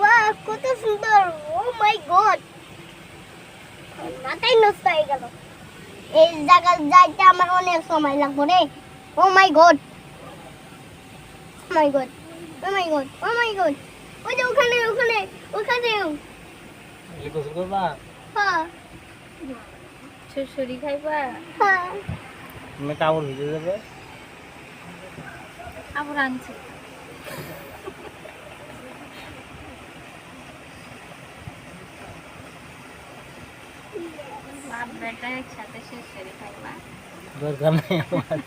বাহ কত সুন্দর, ও মাই গড, মাথায় নষ্ট হয়ে গেল। এই জায়গা যাইতে আমার অনেক সময় লাগবে রে। ও মাই গড, ও মাই গড, ও মাই গড, ও মাই গড। ওই যে ওখানে ওখানে ওখানে। গোসল করবা? হ্যাঁ ছুরি খাইবা? হ্যাঁ। তুমি কাপড় ভিজে যাবে। আবার আনছি। বাপ বেটা একসাথে ছুরি খাইবা? দরকার নেই আমার।